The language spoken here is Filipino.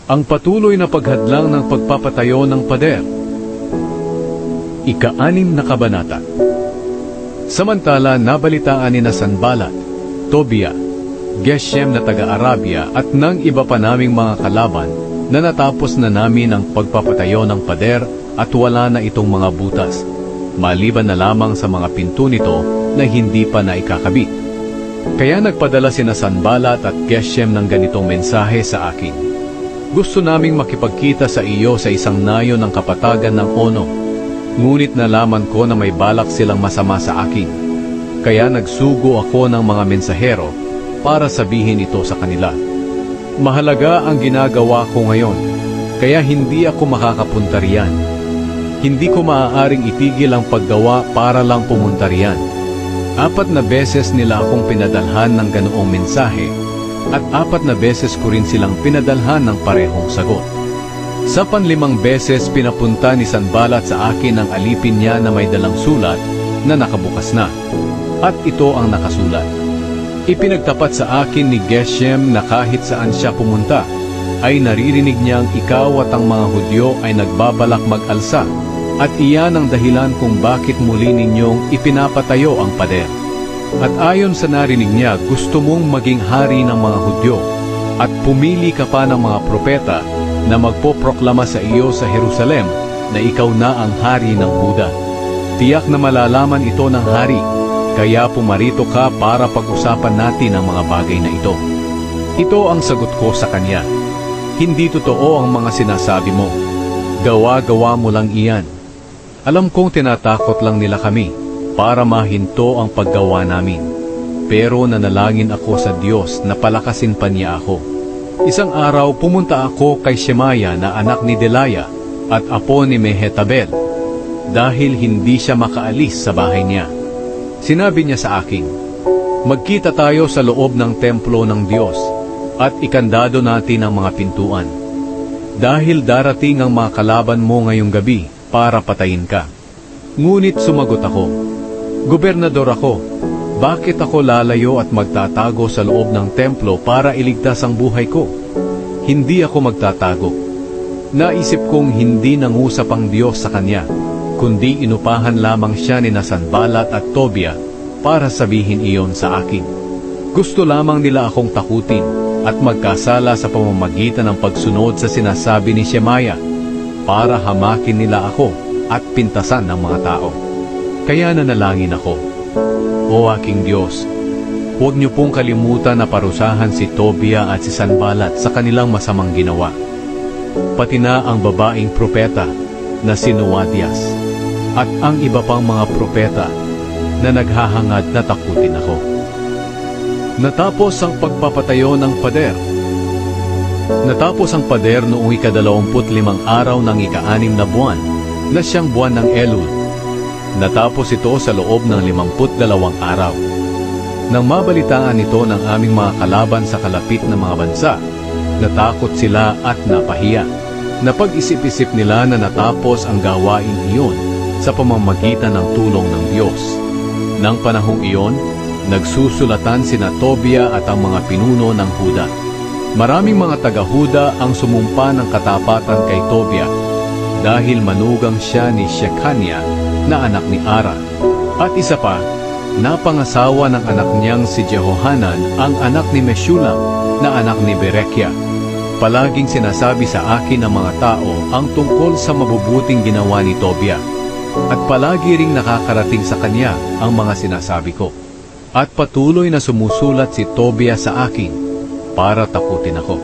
Ang patuloy na paghadlang ng pagpapatayo ng pader. Ika-6 na kabanata. Samantala, nabalitaan ni Sanballat, Tobia, Geshem na taga-Arabia at ng iba pa naming mga kalaban na natapos na namin ang pagpapatayo ng pader at wala na itong mga butas, maliban na lamang sa mga pinto nito na hindi pa naikakabit. Kaya nagpadala sina Sanballat at Geshem ng ganitong mensahe sa akin: gusto naming makipagkita sa iyo sa isang nayon ng kapatagan ng Ono, ngunit nalaman ko na may balak silang masama sa akin. Kaya nagsugo ako ng mga mensahero para sabihin ito sa kanila. Mahalaga ang ginagawa ko ngayon, kaya hindi ako makakapunta riyan. Hindi ko maaaring itigil ang paggawa para lang pumunta riyan. 4 na beses nila akong pinadalhan ng ganoong mensahe, at 4 na beses ko rin silang pinadalhan ng parehong sagot. Sa 5 beses pinapunta ni Sanballat sa akin ang alipin niya na may dalang sulat na nakabukas na, at ito ang nakasulat. Ipinagtapat sa akin ni Geshem na kahit saan siya pumunta, ay naririnig niyang ikaw at ang mga Hudyo ay nagbabalak mag-alsa, at iyan ang dahilan kung bakit muli ninyong ipinapatayo ang pader. At ayon sa narinig niya, gusto mong maging hari ng mga Hudyo, at pumili ka pa ng mga propeta na magpoproklama sa iyo sa Jerusalem na ikaw na ang hari ng Huda. Tiyak na malalaman ito ng hari, kaya pumarito ka para pag-usapan natin ang mga bagay na ito. Ito ang sagot ko sa kanya: hindi totoo ang mga sinasabi mo. Gawa-gawa mo lang iyan. Alam kong tinatakot lang nila kami para mahinto ang paggawa namin. Pero nanalangin ako sa Diyos na palakasin pa niya ako. Isang araw pumunta ako kay Shemaya na anak ni Delaya at apo ni Mehetabel, dahil hindi siya makaalis sa bahay niya. Sinabi niya sa akin, magkita tayo sa loob ng templo ng Diyos at ikandado natin ang mga pintuan, dahil darating ang mga kalaban mo ngayong gabi para patayin ka. Ngunit sumagot ako, gobernador ako, bakit ako lalayo at magtatago sa loob ng templo para iligtas ang buhay ko? Hindi ako magtatago. Naisip kong hindi nangusap ang Diyos sa kanya, kundi inupahan lamang siya ni Sanballat at Tobia para sabihin iyon sa akin. Gusto lamang nila akong takutin at magkasala sa pamamagitan ng pagsunod sa sinasabi ni Shemaya, para hamakin nila ako at pintasan ng mga tao. Kaya nanalangin ako, O aking Diyos, huwag niyo pong kalimutan na parusahan si Tobia at si Sanballat sa kanilang masamang ginawa, pati na ang babaeng propeta na si Noadias at ang iba pang mga propeta na naghahangad na takutin ako. Natapos ang pagpapatayo ng pader. Natapos ang pader noong ika-25 araw ng ika-6 na buwan, na siyang buwan ng Elul. Natapos ito sa loob ng 52 araw. Nang mabalitaan ito ng aming mga kalaban sa kalapit na mga bansa, natakot sila at napahiya. Napag-isip-isip nila na natapos ang gawain iyon sa pamamagitan ng tulong ng Diyos. Nang panahong iyon, nagsusulatan sina Tobia at ang mga pinuno ng Huda. Maraming mga taga-Huda ang sumumpa ng katapatan kay Tobia, dahil manugang siya ni Shekania na anak ni Ara. At isa pa, napangasawa ng anak niyang si Jehohanan ang anak ni Meshulam na anak ni Berekia. Palaging sinasabi sa akin ng mga tao ang tungkol sa mabubuting ginawa ni Tobia, at palagi ring nakakarating sa kanya ang mga sinasabi ko. At patuloy na sumusulat si Tobia sa akin para takutin ako.